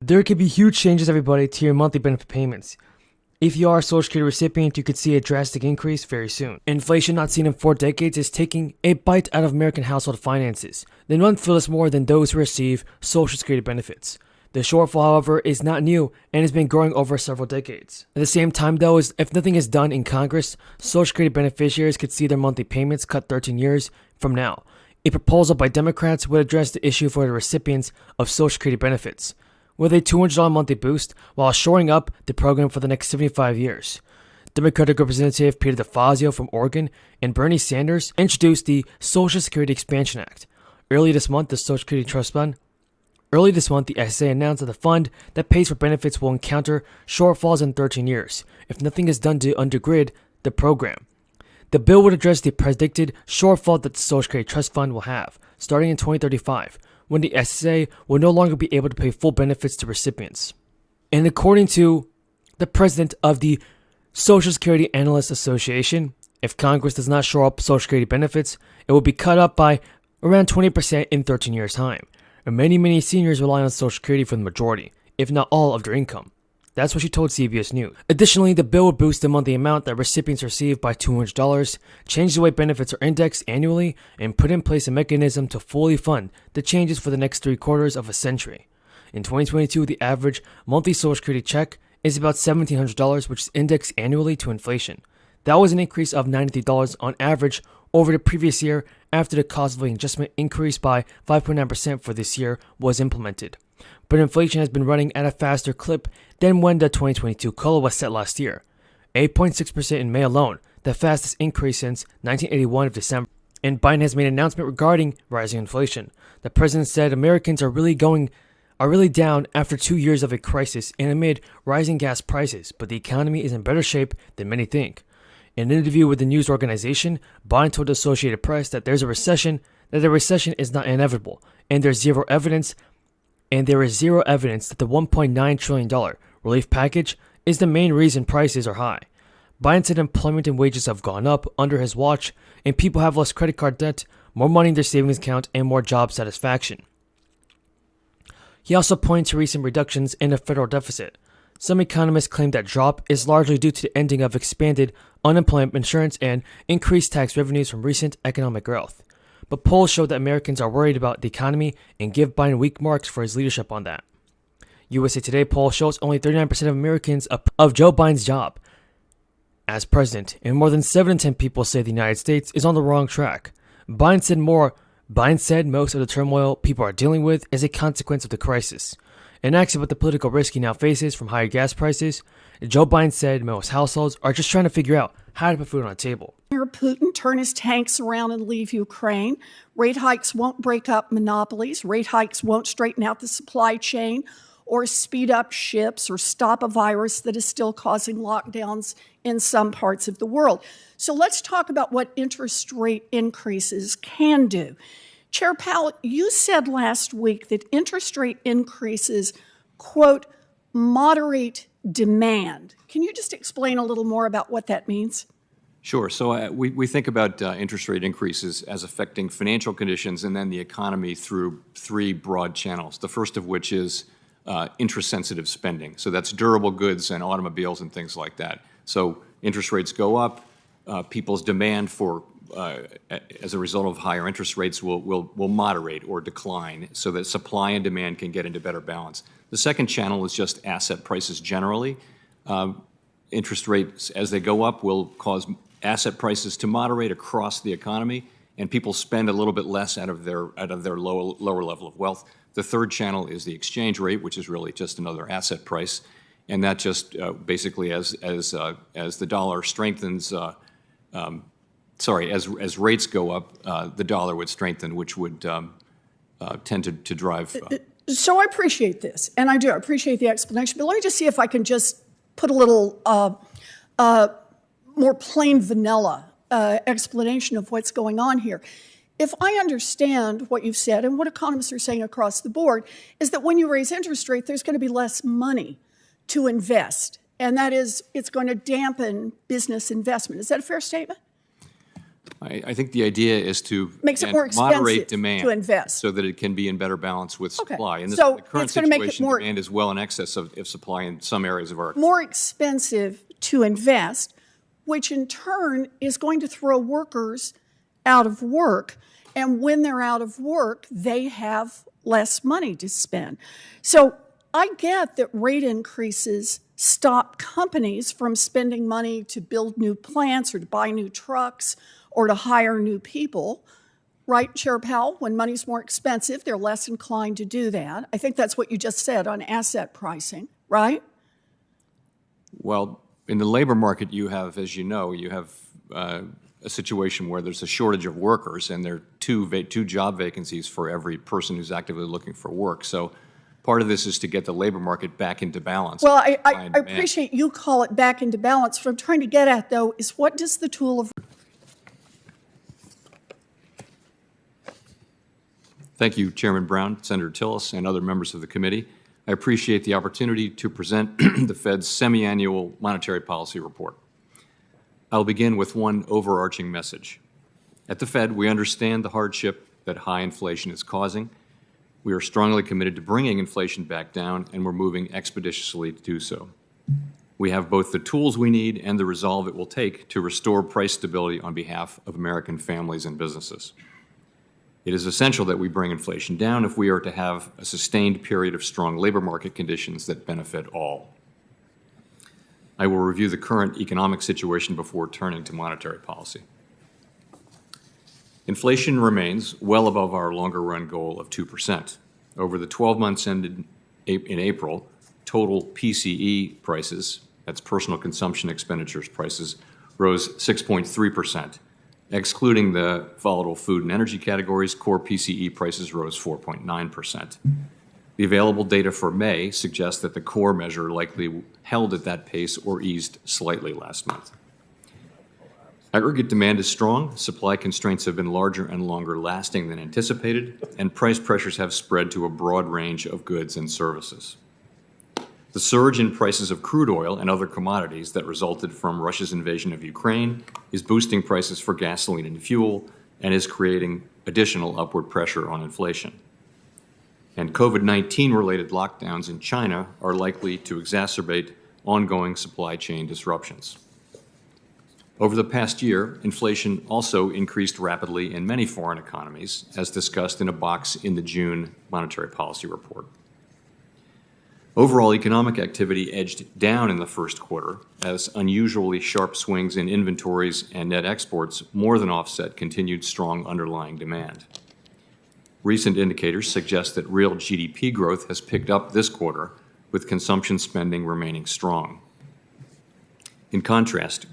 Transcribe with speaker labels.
Speaker 1: There could be huge changes, everybody, to your monthly benefit payments. If you are a Social Security recipient, you could see a drastic increase very soon. Inflation not seen in 4 decades is taking a bite out of American household finances. They none feel this more than those who receive Social Security benefits. The shortfall, however, is not new and has been growing over several decades. At the same time, though, if nothing is done in Congress, Social Security beneficiaries could see their monthly payments cut 13 years from now. A proposal by Democrats would address the issue for the recipients of Social Security benefits, with a $200 monthly boost while shoring up the program for the next 75 years. Democratic Representative Peter DeFazio from Oregon and Bernie Sanders introduced the Social Security Expansion Act. Early this month, the SSDI announced that the fund that pays for benefits will encounter shortfalls in 13 years if nothing is done to undergrid the program. The bill would address the predicted shortfall that the Social Security Trust Fund will have, starting in 2035, when the SSA will no longer be able to pay full benefits to recipients. And according to the president of the Social Security Analysts Association, if Congress does not shore up Social Security benefits, it will be cut up by around 20% in 13 years' time. And many seniors rely on Social Security for the majority, if not all, of their income. That's what she told CBS News. Additionally, the bill would boost the monthly amount that recipients receive by $200, change the way benefits are indexed annually, and put in place a mechanism to fully fund the changes for the next 3/4 of a century. In 2022, the average monthly Social Security check is about $1,700, which is indexed annually to inflation. That was an increase of $93 on average over the previous year after the cost of living adjustment increase by 5.9% for this year was implemented. But inflation has been running at a faster clip than when the 2022 COLA was set last year. 8.6% in May alone, the fastest increase since 1981 of December. And Biden has made an announcement regarding rising inflation. The president said Americans are really down after 2 years of a crisis and amid rising gas prices, but the economy is in better shape than many think. In an interview with the news organization, Biden told the Associated Press that the recession is not inevitable, and there is zero evidence that the $1.9 trillion relief package is the main reason prices are high. Biden said employment and wages have gone up under his watch, and people have less credit card debt, more money in their savings account, and more job satisfaction. He also pointed to recent reductions in the federal deficit. Some economists claim that drop is largely due to the ending of expanded unemployment insurance and increased tax revenues from recent economic growth. But polls show that Americans are worried about the economy and give Biden weak marks for his leadership on that. USA Today poll shows only 39% of Americans of Joe Biden's job as president, and more than 7 in 10 people say the United States is on the wrong track. Biden said most of the turmoil people are dealing with is a consequence of the crisis. And asked about the political risk he now faces from higher gas prices, Joe Biden said most households are just trying to figure out how to put food on the table.
Speaker 2: Putin turn his tanks around and leave Ukraine. Rate hikes won't break up monopolies. Rate hikes won't straighten out the supply chain or speed up ships or stop a virus that is still causing lockdowns in some parts of the world. So let's talk about what interest rate increases can do. Chair Powell, you said last week that interest rate increases, quote, moderate demand. Can you just explain a little more about what that means?
Speaker 3: Sure. So we think about interest rate increases as affecting financial conditions and then the economy through 3 broad channels, the first of which is interest-sensitive spending. So that's durable goods and automobiles and things like that. So interest rates go up, people's demand for as a result of higher interest rates will moderate or decline so that supply and demand can get into better balance. The second channel is just asset prices generally. Interest rates, as they go up, will cause asset prices to moderate across the economy, and people spend a little bit less out of their lower level of wealth. The third channel is the exchange rate, which is really just another asset price, and that just basically as the dollar strengthens. As rates go up, the dollar would strengthen, which would tend to drive.
Speaker 2: So I appreciate this, and I do appreciate the explanation, but let me just see if I can just put a little more plain vanilla explanation of what's going on here. If I understand what you've said and what economists are saying across the board is that when you raise interest rate, there's going to be less money to invest, and that is it's going to dampen business investment. Is that a fair statement?
Speaker 3: I think the idea is to
Speaker 2: Makes it
Speaker 3: again,
Speaker 2: more expensive
Speaker 3: moderate demand
Speaker 2: to invest.
Speaker 3: so that it can be in better balance with
Speaker 2: Okay.
Speaker 3: supply. And
Speaker 2: So
Speaker 3: the current
Speaker 2: it's gonna make it
Speaker 3: situation,
Speaker 2: more-
Speaker 3: demand is well in excess of supply in some areas of our
Speaker 2: More expensive to invest, which in turn is going to throw workers out of work. And when they're out of work, they have less money to spend. So I get that rate increases stop companies from spending money to build new plants or to buy new trucks or to hire new people. Right, Chair Powell? When money's more expensive, they're less inclined to do that. I think that's what you just said on asset pricing, right?
Speaker 3: Well, in the labor market, you have, as you know, you have a situation where there's a shortage of workers, and there are two job vacancies for every person who's actively looking for work. So part of this is to get the labor market back into balance.
Speaker 2: Well, I appreciate you call it back into balance. What I'm trying to get at, though, is what does the tool of...
Speaker 3: Thank you, Chairman Brown, Senator Tillis, and other members of the committee. I appreciate the opportunity to present the Fed's semi-annual monetary policy report. I'll begin with one overarching message. At the Fed, we understand the hardship that high inflation is causing. We are strongly committed to bringing inflation back down, and we're moving expeditiously to do so. We have both the tools we need and the resolve it will take to restore price stability on behalf of American families and businesses. It is essential that we bring inflation down if we are to have a sustained period of strong labor market conditions that benefit all. I will review the current economic situation before turning to monetary policy. Inflation remains well above our longer-run goal of 2%. Over the 12 months ended in April, total PCE prices, that's personal consumption expenditures prices, rose 6.3%. Excluding the volatile food and energy categories, core PCE prices rose 4.9%. The available data for May suggests that the core measure likely held at that pace or eased slightly last month. Aggregate demand is strong, supply constraints have been larger and longer lasting than anticipated, and price pressures have spread to a broad range of goods and services. The surge in prices of crude oil and other commodities that resulted from Russia's invasion of Ukraine is boosting prices for gasoline and fuel and is creating additional upward pressure on inflation. And COVID-19 related lockdowns in China are likely to exacerbate ongoing supply chain disruptions. Over the past year, inflation also increased rapidly in many foreign economies, as discussed in a box in the June monetary policy report. Overall economic activity edged down in the first quarter as unusually sharp swings in inventories and net exports more than offset continued strong underlying demand. Recent indicators suggest that real GDP growth has picked up this quarter, with consumption spending remaining strong. In contrast,